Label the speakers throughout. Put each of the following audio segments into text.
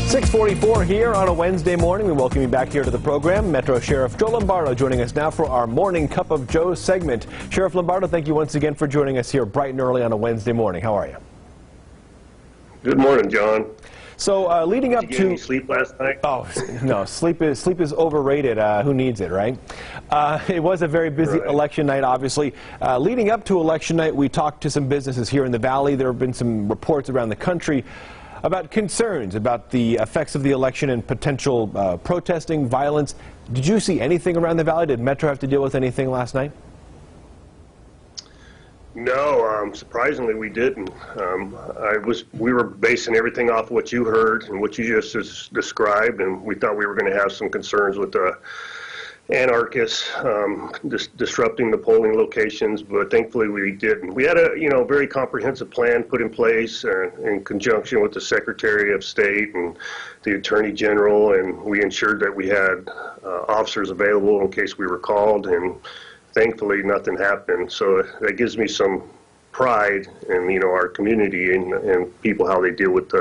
Speaker 1: 6:44 here on a Wednesday morning. We welcome you back here to the program. Metro Sheriff Joe Lombardo joining us now for our Morning Cup of Joe segment. Sheriff Lombardo, thank you once again for joining us here bright and early on a Wednesday morning. How are you?
Speaker 2: Good morning, John.
Speaker 1: So leading up
Speaker 2: Did you get any sleep last night?
Speaker 1: Oh, no, sleep is overrated. Who needs it, right? It was a very busy election night, obviously. Leading up to election night, we talked to some businesses here in the Valley. There have been some reports around the country about concerns about the effects of the election and potential protesting, violence. Did you see anything around the Valley? Did Metro have to deal with anything last night?
Speaker 2: No, surprisingly we didn't. We were basing everything off what you heard and what you just described, and we thought we were going to have some concerns with the anarchists disrupting the polling locations, but thankfully we didn't. We had a very comprehensive plan put in place in conjunction with the Secretary of State and the Attorney General, and we ensured that we had officers available in case we were called, and thankfully nothing happened. So that gives me some pride in our community and people, how they deal with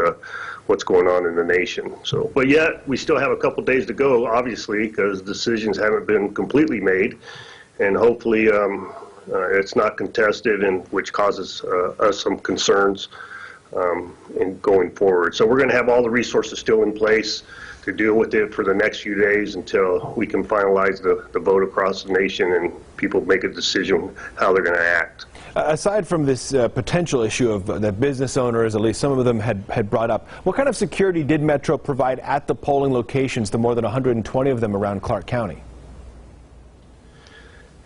Speaker 2: what's going on in the nation. So, but yet we still have a couple days to go, obviously, because decisions haven't been completely made, and hopefully it's not contested, and which causes us some concerns in going forward. So we're going to have all the resources still in place to deal with it for the next few days until we can finalize the vote across the nation and people make a decision how they're going to act.
Speaker 1: Aside from this potential issue of that business owners, at least some of them had brought up, what kind of security did Metro provide at the polling locations, the more than 120 of them around Clark County?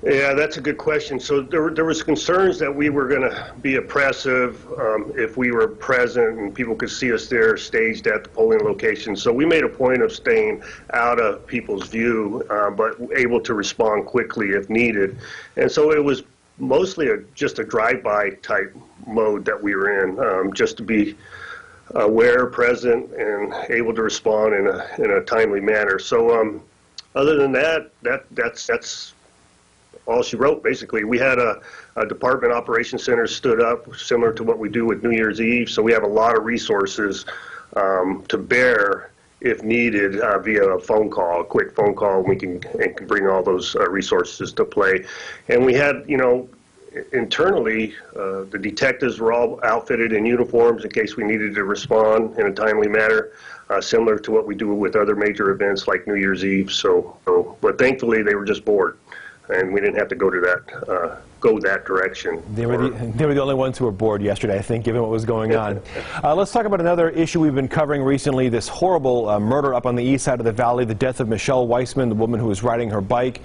Speaker 2: Yeah, that's a good question. So there was concerns that we were going to be oppressive if we were present and people could see us there staged at the polling location. So we made a point of staying out of people's view, but able to respond quickly if needed. And so it was mostly just a drive-by type mode that we were in, just to be aware, present, and able to respond in a timely manner. So other than that's all she wrote, basically. We had a department operations center stood up, similar to what we do with New Year's Eve, so we have a lot of resources to bear if needed via a phone call, a quick phone call, and we can bring all those resources to play. And we had, internally, the detectives were all outfitted in uniforms in case we needed to respond in a timely manner, similar to what we do with other major events like New Year's Eve. But thankfully they were just bored, and we didn't have to go to that direction.
Speaker 1: They were the only ones who were bored yesterday, I think, given what was going on. Let's talk about another issue we've been covering recently, this horrible murder up on the east side of the Valley, the death of Michelle Weissman, the woman who was riding her bike,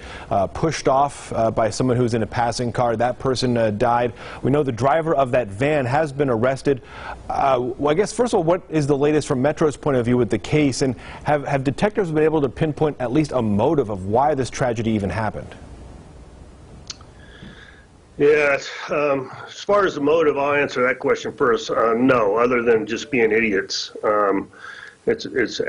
Speaker 1: pushed off by someone who was in a passing car. That person died. We know the driver of that van has been arrested. Well, I guess, first of all, what is the latest from Metro's point of view with the case, and have detectives been able to pinpoint at least a motive of why this tragedy even happened?
Speaker 2: Yeah, as far as the motive, I'll answer that question first. No, other than just being idiots. It's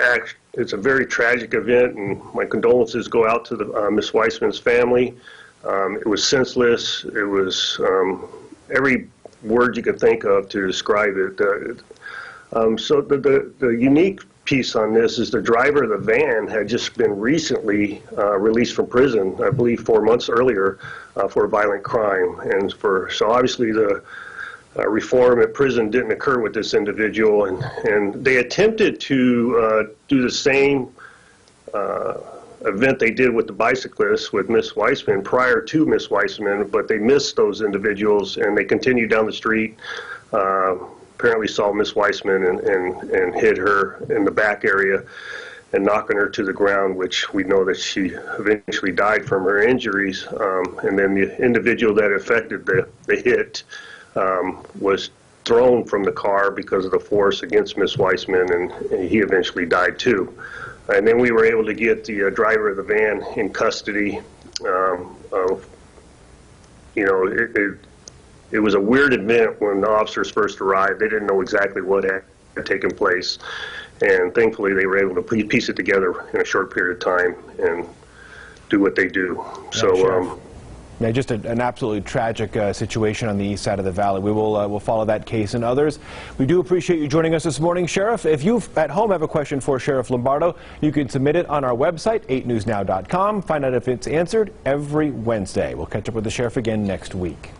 Speaker 2: a very tragic event, and my condolences go out to the Miss Weissman's family. It was senseless. It was every word you could think of to describe it. So the unique piece on this is the driver of the van had just been recently released from prison, I believe 4 months earlier, for a violent crime. And so obviously the reform at prison didn't occur with this individual, and they attempted to do the same event they did with the bicyclists with Miss Weissman prior to Miss Weissman, but they missed those individuals, and they continued down the street. Apparently saw Miss Weissman and hit her in the back area and knocking her to the ground, which we know that she eventually died from her injuries. And then the individual that affected the hit was thrown from the car because of the force against Miss Weissman, and he eventually died too. And then we were able to get the driver of the van in custody. It was a weird event when the officers first arrived. They didn't know exactly what had taken place, and thankfully they were able to piece it together in a short period of time and do what they do. So
Speaker 1: Yeah, just an absolutely tragic situation on the east side of the valley. We will we'll follow that case and others. We do appreciate you joining us this morning, Sheriff. If you at home have a question for Sheriff Lombardo, you can submit it on our website, 8newsnow.com. Find out if it's answered every Wednesday. We'll catch up with the Sheriff again next week.